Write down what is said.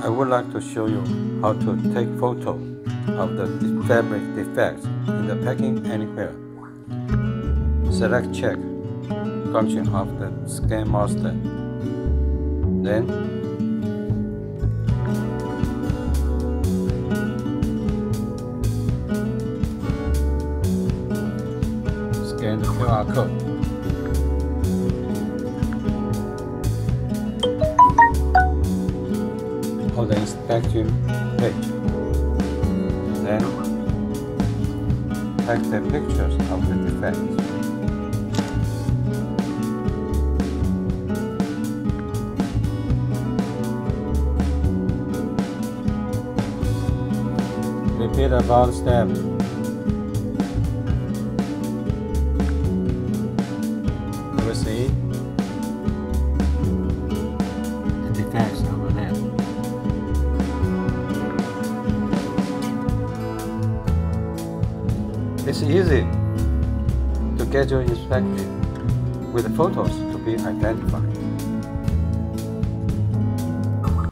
I would like to show you how to take photo of the fabric defects in the packing anywhere. Select check function of the scan master. Then scan the QR code. On the inspection page. Then take the pictures of the defects. Repeat about steps. You will see the defects over there. It's easy to get your inspection with photos to be identified.